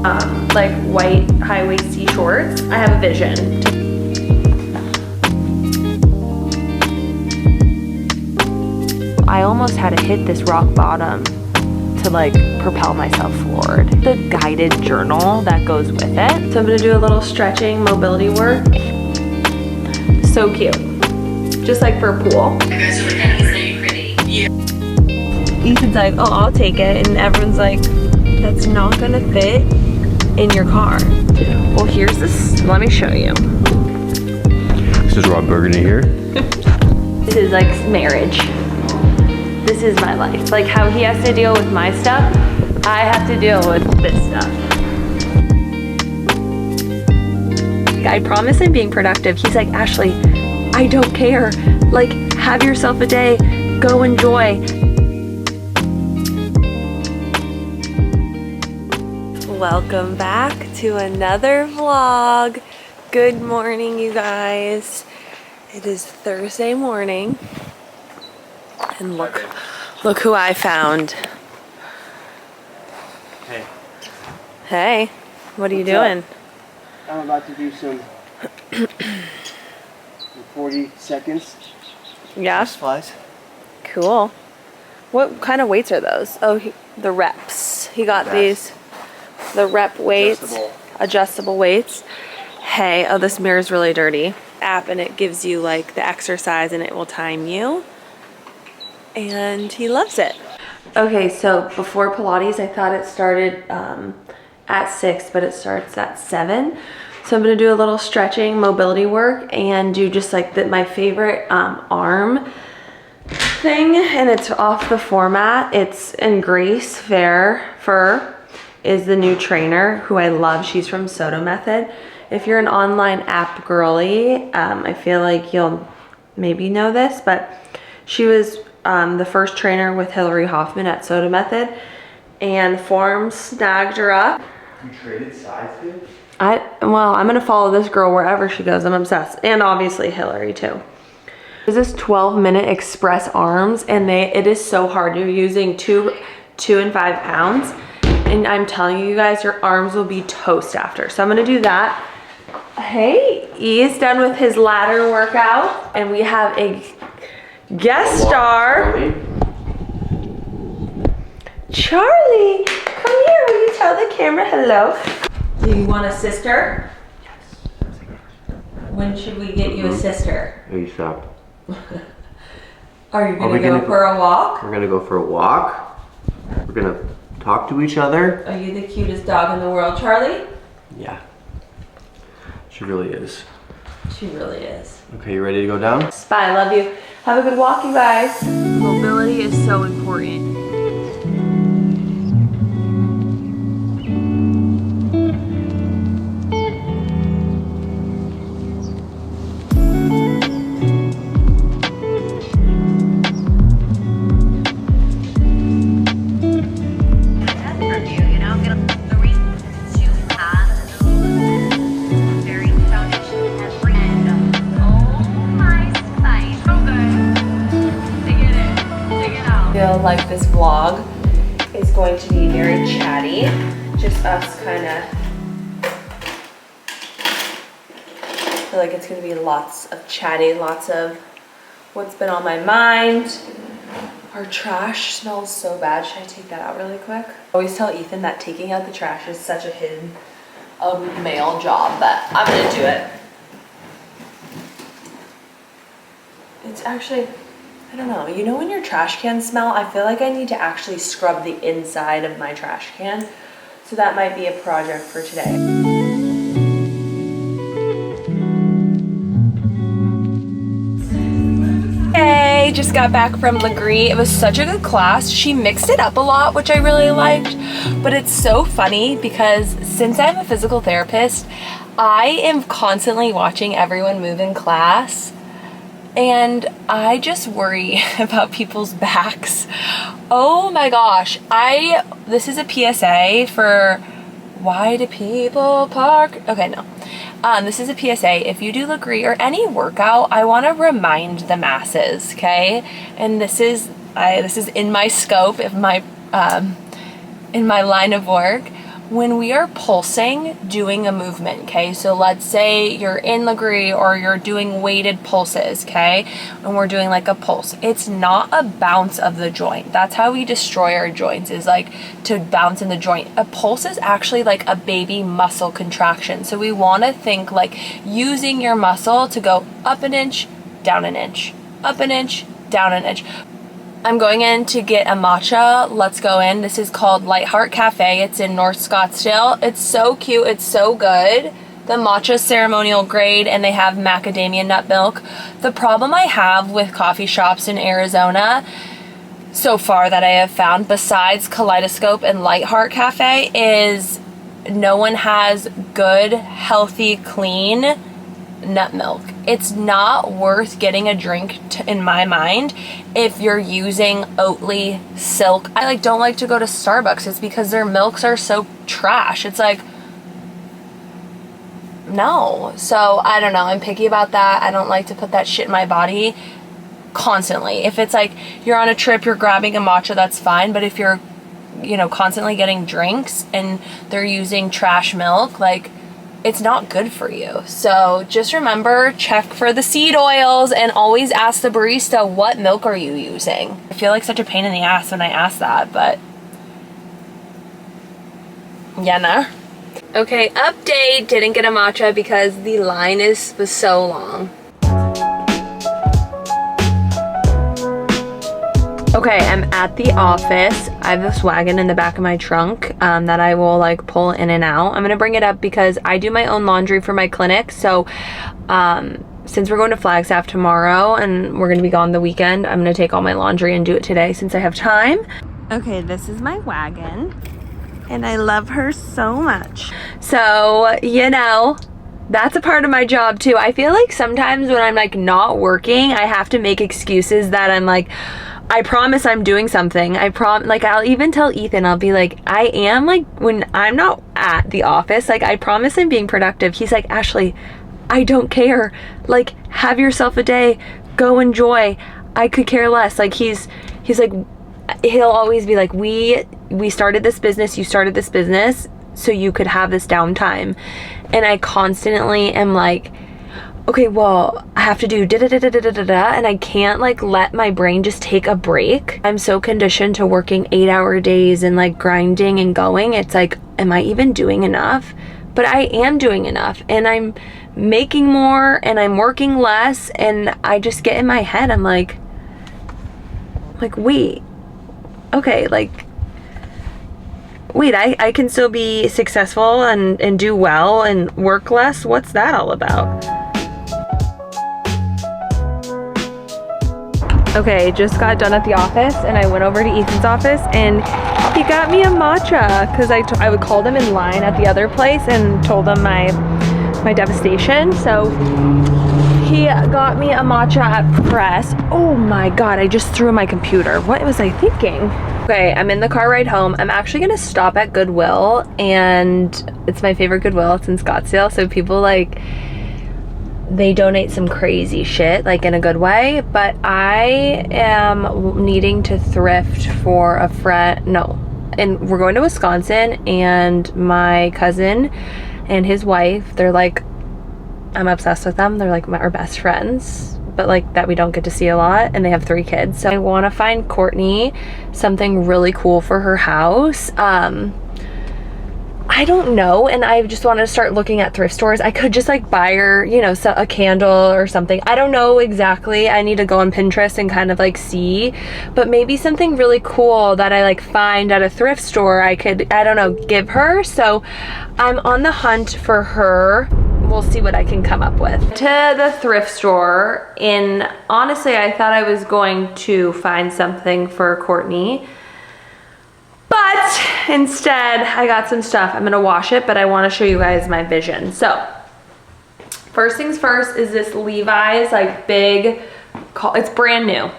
like white high-waisty shorts. I have a vision. I almost had to hit this rock bottom to like propel myself forward. The guided journal that goes with it. So I'm gonna do a little stretching, mobility work. So cute. Just like for a pool. You guys are like, pretty. Yeah. Ethan's like, oh, I'll take it. And everyone's like, that's not gonna fit in your car. Well, here's this, let me show you. This is Rob Burgundy here. This is like marriage. This is my life. Like how he has to deal with my stuff, I have to deal with this stuff. I promise I'm being productive. He's like, Ashley, I don't care. Like, have yourself a day, go enjoy. Welcome back to another vlog. Good morning, you guys. It is Thursday morning. And look who I found. Hey. Hey, what are you doing? I'm about to do some 40 seconds. Yeah? Flies. Cool. What kind of weights are those? Oh, the reps. He got these, the rep weights, adjustable weights. Hey, oh, this mirror's really dirty. App, and it gives you like the exercise and it will time you. And he loves it. Okay, so before Pilates, I thought it started at 6, but it starts at 7. So I'm gonna do a little stretching, mobility work, and do just like my favorite arm thing, and it's off the format. It's in Grace Fur is the new trainer who I love. She's from Soto Method. If you're an online app girly, I feel like you'll maybe know this, but she was the first trainer with Hillary Hoffman at Soto Method, and Form snagged her up. You traded sides, dude? Well, I'm gonna follow this girl wherever she goes. I'm obsessed. And obviously Hillary too. There's this 12-minute express arms, and it is so hard. You're using 2 and 5 pounds. And I'm telling you guys, your arms will be toast after. So I'm gonna do that. Hey, he's done with his ladder workout, and we have a guest star. Charlie, come here. Will you tell the camera hello? Do you want a sister? Yes. When should we get you a sister? ASAP. Are you gonna go for a walk? We're gonna go for a walk. We're gonna talk to each other. Are you the cutest dog in the world, Charlie? Yeah. She really is. She really is. Okay, you ready to go down? Bye, I love you. Have a good walk, you guys. Mobility is so important. Like this vlog is going to be very chatty, just us kind of. I feel like it's going to be lots of chatty, lots of what's been on my mind. Our trash smells so bad. Should I take that out really quick? I always tell Ethan that taking out the trash is such a male job, but I'm gonna do it. It's actually, I don't know, you know when your trash cans smell? I feel like I need to actually scrub the inside of my trash can. So that might be a project for today. Hey, just got back from Legree. It was such a good class. She mixed it up a lot, which I really liked. But it's so funny because since I'm a physical therapist, I am constantly watching everyone move in class. And I just worry about people's backs. Oh my gosh. This is a PSA for why do people park? Okay, no. This is a PSA. If you do Legree or any workout, I want to remind the masses, okay? And this is in my scope, in my line of work. when we are pulsing, doing a movement, okay? So let's say you're in Legree or you're doing weighted pulses, okay? And we're doing like a pulse. It's not a bounce of the joint. That's how we destroy our joints, is like to bounce in the joint. A pulse is actually like a baby muscle contraction. So we want to think like using your muscle to go up an inch, down an inch, up an inch, down an inch. I'm going in to get a matcha. Let's go in. This is called Light Heart Cafe. It's in North Scottsdale. It's so cute. It's so good. The matcha ceremonial grade, and they have macadamia nut milk. The problem I have with coffee shops in Arizona so far that I have found, besides Kaleidoscope and Light Heart Cafe, is no one has good, healthy, clean nut milk. It's not worth getting a drink in my mind if you're using Oatly, Silk. I don't like to go to Starbucks. It's because their milks are so trash. It's like, no. So I don't know, I'm picky about that. I don't like to put that shit in my body constantly. If it's like you're on a trip, you're grabbing a matcha, that's fine. But if you're, constantly getting drinks and they're using trash milk, like, it's not good for you. So just remember, check for the seed oils and always ask the barista, what milk are you using? I feel like such a pain in the ass when I ask that, but yeah, no. Okay, update, didn't get a matcha because the line was so long. Okay, I'm at the office. I have this wagon in the back of my trunk that I will pull in and out. I'm gonna bring it up because I do my own laundry for my clinic. So since we're going to Flagstaff tomorrow and we're gonna be gone the weekend, I'm gonna take all my laundry and do it today since I have time. Okay, this is my wagon and I love her so much. So, that's a part of my job too. I feel like sometimes when I'm not working, I have to make excuses that I'm I promise I'm doing something. I'll even tell Ethan, I'll be like, I am when I'm not at the office, I promise I'm being productive. He's like, Ashley, I don't care. Have yourself a day, go enjoy. I could care less. He's like, he'll always be like, we started this business, you started this business so you could have this downtime. And I constantly am like, okay, well, I have to do da-da-da-da-da-da-da, and I can't let my brain just take a break. I'm so conditioned to working 8-hour days and grinding and going. It's am I even doing enough? But I am doing enough, and I'm making more, and I'm working less, and I just get in my head, I'm like, wait, okay, wait, I can still be successful and do well and work less? What's that all about? Okay, just got done at the office and I went over to Ethan's office and he got me a matcha because I would call them in line at the other place and told them my devastation. So he got me a matcha at Press. Oh my God, I just threw my computer. What was I thinking? Okay, I'm in the car ride home. I'm actually gonna stop at Goodwill, and it's my favorite Goodwill. It's in Scottsdale, so people they donate some crazy shit, in a good way, but I am needing to thrift for a friend. No, and we're going to Wisconsin, and my cousin and his wife, they're I'm obsessed with them. They're our best friends, but that we don't get to see a lot, and they have 3 kids. So I want to find Courtney something really cool for her house. I don't know, and I just wanted to start looking at thrift stores. I could just buy her, a candle or something. I don't know exactly. I need to go on Pinterest and kind of see, but maybe something really cool that I find at a thrift store I could, I don't know, give her. So I'm on the hunt for her. We'll see what I can come up with. To the thrift store, and honestly, I thought I was going to find something for Courtney, but instead I got some stuff. I'm gonna wash it, but I wanna show you guys my vision. So first things first is this Levi's big, it's brand new.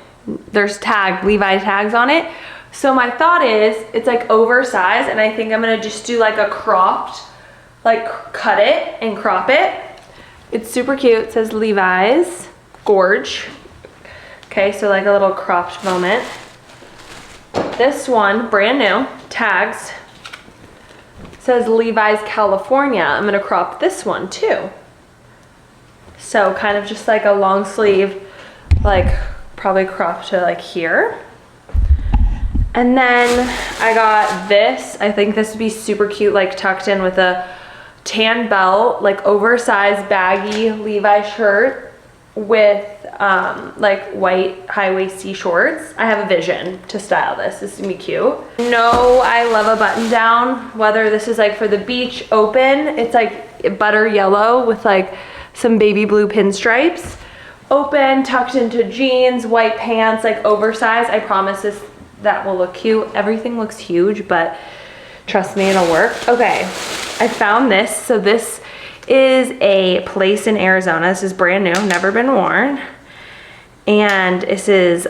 There's Levi tags on it. So my thought is it's oversized, and I think I'm gonna just do a cropped, cut it and crop it. It's super cute. It says Levi's, gorge. Okay, so a little cropped moment. This one, brand new, tags. It says Levi's California. I'm gonna crop this one too. So kind of just like a long sleeve, like probably crop to like here. And then I got this. I think this would be super cute, like tucked in with a tan belt, like oversized baggy Levi shirt with like white high-waisty shorts. I have a vision to style this. This is gonna be cute. No, I love a button down, whether this is like for the beach open, it's like butter yellow with like some baby blue pinstripes. Open, tucked into jeans, white pants, like oversized. I promise that will look cute. Everything looks huge, but trust me, it'll work. Okay, I found this. So this is a place in Arizona. This is brand new, never been worn. And this is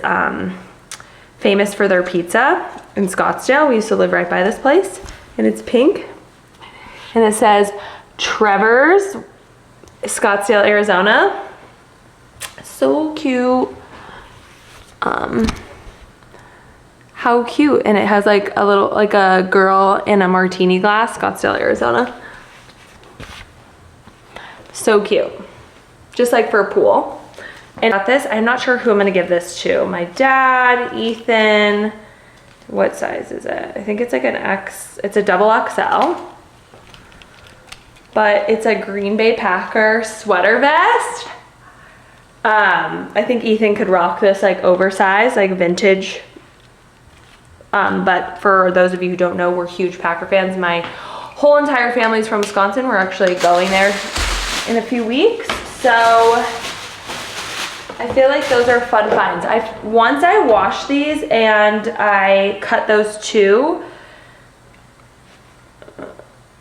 famous for their pizza in Scottsdale. We used to live right by this place. And it's pink. And it says Trevor's, Scottsdale, Arizona. So cute. How cute. And it has like a little, like a girl in a martini glass, Scottsdale, Arizona. So cute. Just like for a pool. And got this, I'm not sure who I'm gonna give this to. My dad, Ethan. What size is it? I think it's like an X, it's a double XL. But it's a Green Bay Packer sweater vest. I think Ethan could rock this like oversized, like vintage. But for those of you who don't know, we're huge Packer fans. My whole entire family's from Wisconsin. We're actually going there in a few weeks. So I feel like those are fun finds. Once I wash these and I cut those two,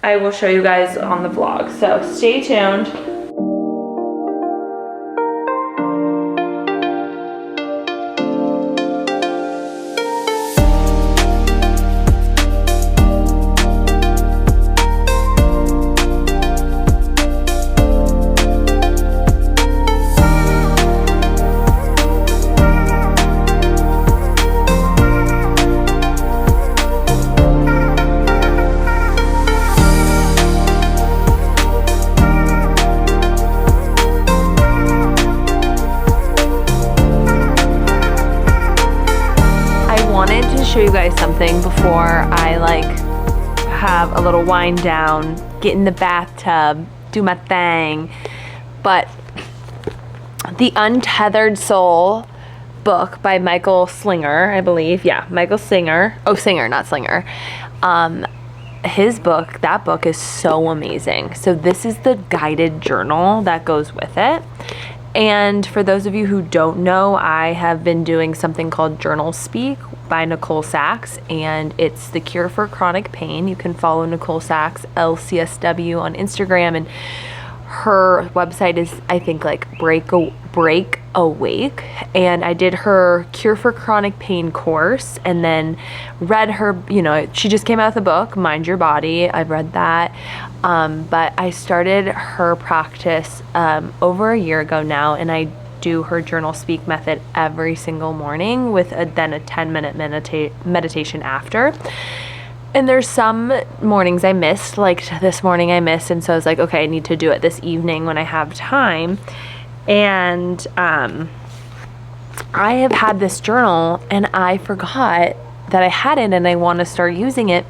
I will show you guys on the vlog. So stay tuned. Show you guys something before I like have a little wind down, get in the bathtub, do my thing. But the Untethered Soul book by Michael Slinger, I believe. Yeah, Michael Singer. Oh, Singer, not Slinger. His book, that book is so amazing. So this is the guided journal that goes with it. And for those of you who don't know, I have been doing something called Journal Speak by Nicole Sachs, and it's the cure for chronic pain. You can follow Nicole Sachs, LCSW, on Instagram, and her website is, I think, like Break Awake. And I did her Cure for Chronic Pain course, and then read her, you know, she just came out with a book, Mind Your Body. I've read that. But I started her practice over a year ago now, and I do her Journal Speak method every single morning with then a 10-minute meditation after. And there's some mornings I missed, like this morning I missed, and so I was like, okay, I need to do it this evening when I have time. And I have had this journal and I forgot that I had it, and I want to start using it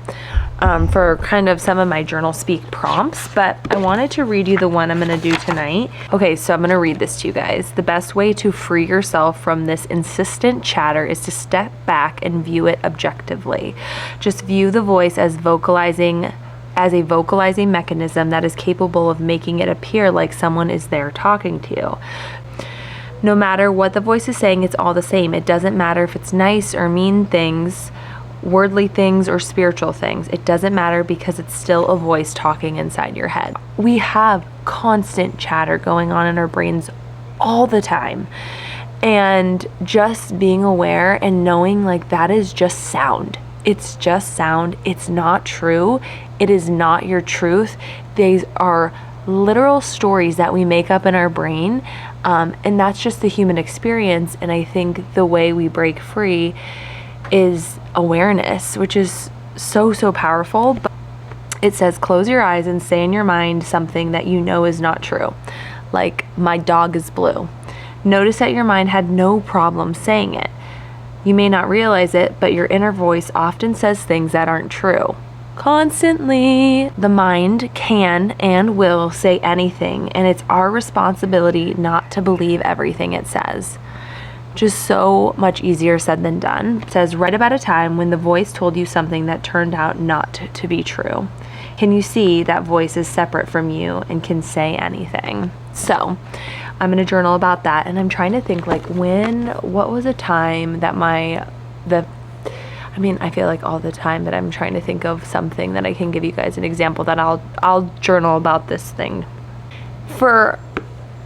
for kind of some of my Journal Speak prompts, but I wanted to read you the one I'm going to do tonight. Okay, so I'm going to read this to you guys. The best way to free yourself from this insistent chatter is to step back and view it objectively. Just view the voice as a vocalizing mechanism that is capable of making it appear like someone is there talking to you. No matter what the voice is saying, it's all the same. It doesn't matter if it's nice or mean things, worldly things or spiritual things. It doesn't matter, because it's still a voice talking inside your head. We have constant chatter going on in our brains all the time. And just being aware and knowing like that is just sound. It's just sound. It's not true. It is not your truth. These are literal stories that we make up in our brain. And that's just the human experience. And I think the way we break free is awareness, which is so powerful. But It says, close your eyes and say in your mind something that you know is not true. Like, my dog is blue. Notice that your mind had no problem saying it. You may not realize it, but your inner voice often says things that aren't true. Constantly. The mind can and will say anything, and it's our responsibility not to believe everything it says. Just so much easier said than done. It says, write about a time when the voice told you something that turned out not to be true. Can you see that voice is separate from you and can say anything? So I'm going to journal about that, and I'm trying to think, like, what was a time that I feel like all the time that I'm trying to think of something that I can give you guys an example that I'll journal about this thing. For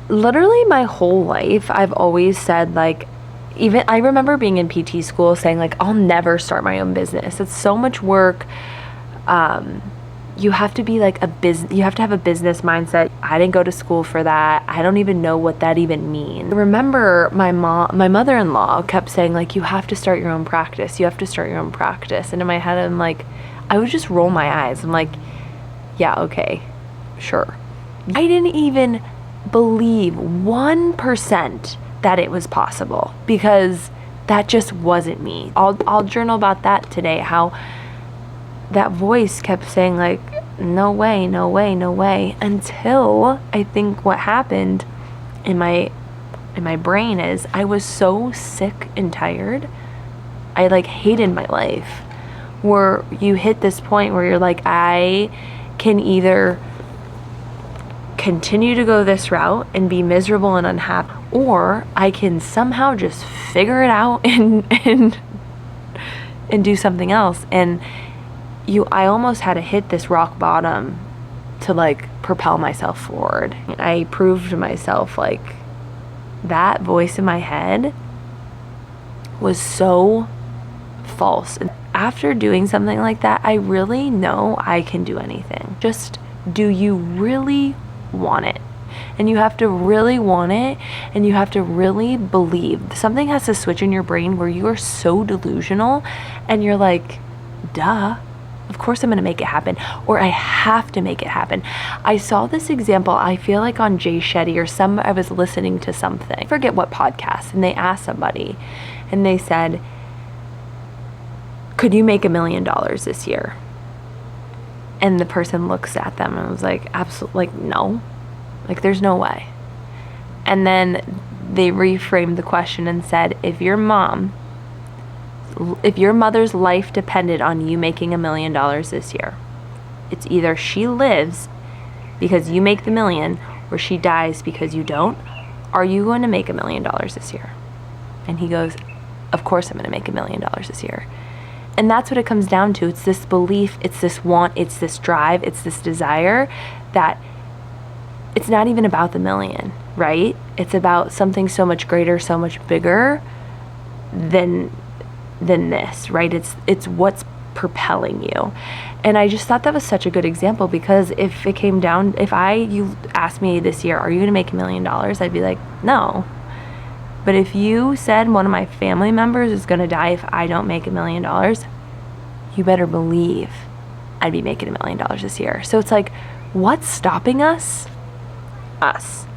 literally my whole life, I've always said, like, even I remember being in PT school saying, like, I'll never start my own business. It's so much work. You have to be like you have to have a business mindset. I didn't go to school for that. I don't even know what that even means. I remember my mother-in-law kept saying, like, you have to start your own practice. You have to start your own practice. And in my head, I'm like, I would just roll my eyes. I'm like, yeah, okay, sure. I didn't even believe 1% that it was possible, because that just wasn't me. I'll journal about that today, how that voice kept saying, like, no way, no way, no way, until I think what happened in my brain is I was so sick and tired. I, like, hated my life, where you hit this point where you're like, I can either continue to go this route and be miserable and unhappy, or I can somehow just figure it out and do something else. And I almost had to hit this rock bottom to, like, propel myself forward. I proved to myself, like, that voice in my head was so false. And after doing something like that, I really know I can do anything. Just, do you really want it? And you have to really want it, and you have to really believe. Something has to switch in your brain where you are so delusional and you're like, duh, of course I'm going to make it happen, or I have to make it happen. I saw this example, I feel like on Jay Shetty or I was listening to something, I forget what podcast, and they asked somebody, and they said, could you make $1 million this year? And the person looks at them and was like, absolutely, like, no, like, there's no way. And then they reframed the question and said, if your mother's life depended on you making $1 million this year, it's either she lives because you make the million, or she dies because you don't. Are you going to make $1 million this year? And he goes, of course I'm going to make $1 million this year. And that's what it comes down to. It's this belief, it's this want, it's this drive, it's this desire, that it's not even about the million, right? It's about something so much greater, so much bigger than this, right? It's what's propelling you. And I just thought that was such a good example, because if it came down, you asked me this year, are you going to make $1 million? I'd be like, no. But if you said one of my family members is going to die if I don't make $1 million, you better believe I'd be making $1 million this year. So it's like, what's stopping us? Us.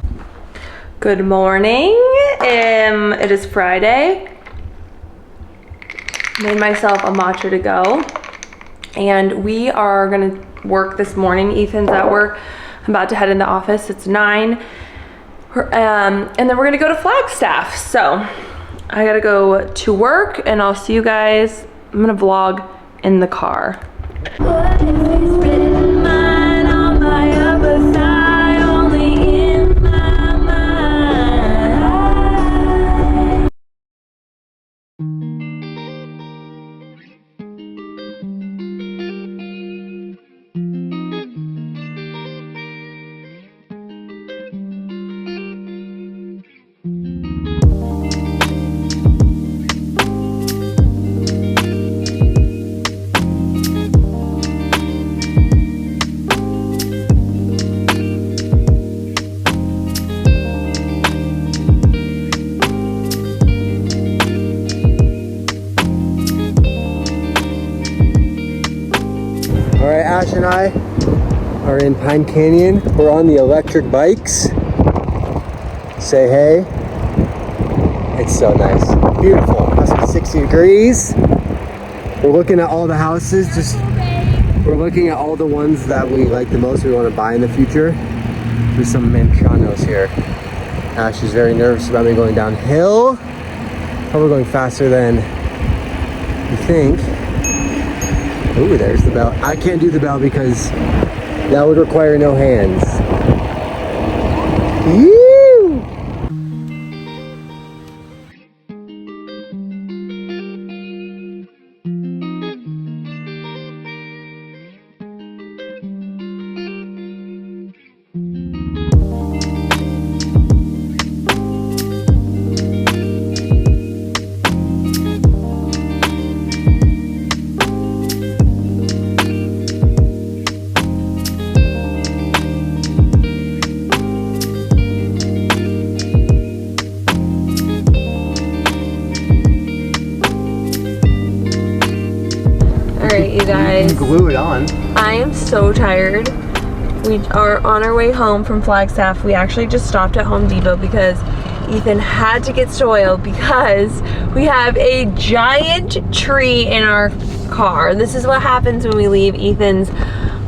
Good morning. It is Friday. Made myself a matcha to go, and we are gonna work this morning. Ethan's at work. I'm about to head in the office. It's 9, and then we're gonna go to Flagstaff. So I gotta go to work, and I'll see you guys. I'm gonna vlog in the car. What if it's written mine on my upper thigh, only in my mind? Ash and I are in Pine Canyon. We're on the electric bikes. Say hey. It's so nice. Beautiful. Must be 60 degrees. We're looking at all the houses. We're looking at all the ones that we like the most, we want to buy in the future. There's some manchanos here. Ash is very nervous about me going downhill. Probably going faster than you think. Ooh, there's the bell. I can't do the bell because that would require no hands. Woo! Alright, you guys. Glue it on. I am so tired. We are on our way home from Flagstaff. We actually just stopped at Home Depot because Ethan had to get soil because we have a giant tree in our car. This is what happens when we leave Ethan's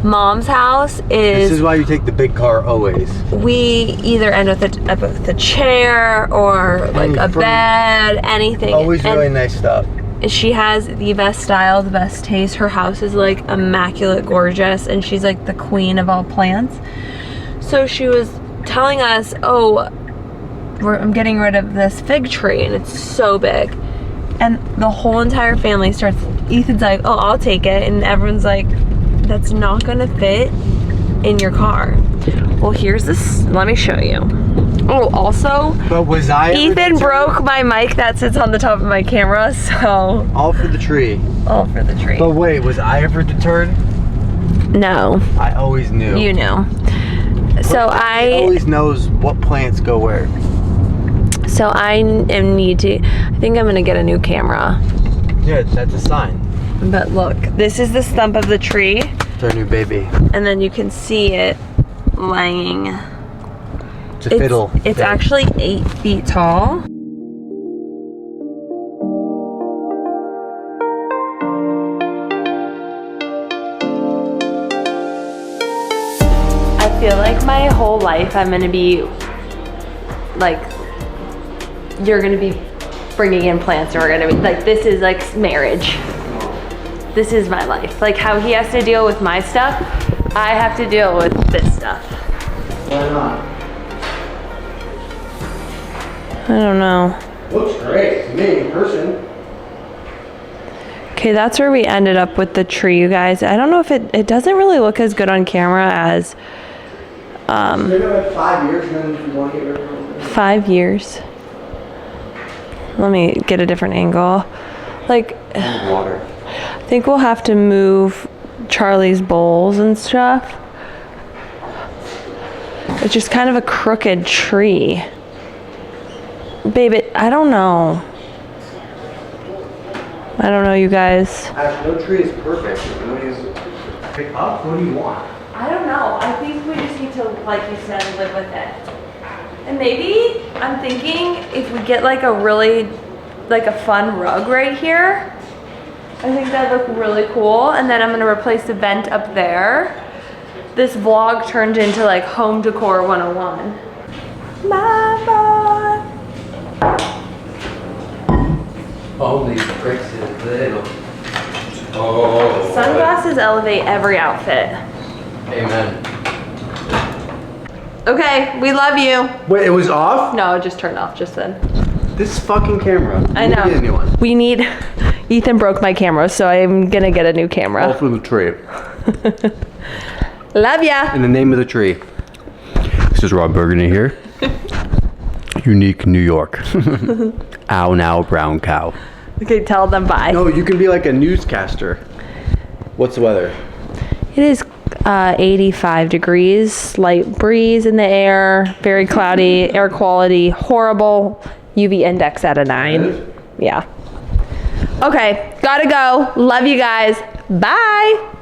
mom's house. This is why you take the big car always. We either end up with a chair or like a bed, anything. Always really nice stuff. She has the best style, the best taste. Her house is like immaculate gorgeous, and she's like the queen of all plants. So she was telling us, oh, I'm getting rid of this fig tree and it's so big. And the whole entire family starts, Ethan's like, oh, I'll take it. And everyone's like, that's not gonna fit in your car. Well, here's this, let me show you. Oh, also, but was I Ethan broke my mic that sits on the top of my camera, so. All for the tree. All for the tree. But wait, was I ever deterred? No. I always knew. You knew. So He always knows what plants go where. So I think I'm gonna get a new camera. Yeah, that's a sign. But look, this is the stump of the tree. It's our new baby. And then you can see it laying. It's a fiddle. It's actually 8 feet tall. I feel like my whole life I'm gonna be like, you're gonna be bringing in plants and we're gonna be like, this is like marriage. This is my life. Like how he has to deal with my stuff, I have to deal with this stuff. Why not? I don't know. Looks great to me in person. Okay, that's where we ended up with the tree, you guys. I don't know if it doesn't really look as good on camera as Maybe like 5 years, and then if you want to get rid of it. 5 years. Let me get a different angle. Like, Water. I think we'll have to move Charlie's bowls and stuff. It's just kind of a crooked tree. Babe, I don't know. I don't know, you guys. Ash, no tree is perfect. Nobody's pick up. What do you want? I don't know. I think we just need to, like you said, live with it. And maybe I'm thinking if we get like a really, like a fun rug right here, I think that'd look really cool. And then I'm gonna replace the vent up there. This vlog turned into like home decor 101. Mama. Holy bricks is little. Oh. Sunglasses elevate every outfit. Amen. Okay, we love you. Wait, it was off? No, it just turned off just then. This fucking camera. I know. We need a new one. We need, Ethan broke my camera, so I'm gonna get a new camera. All for the tree. Love ya. In the name of the tree. This is Rob Burgundy here. Unique New York. Ow now, brown cow. Okay, tell them bye. No, you can be like a newscaster. What's the weather? It is 85 degrees, light breeze in the air, very cloudy, air quality horrible, UV index at a 9. Yeah. Okay, gotta go. Love you guys. Bye.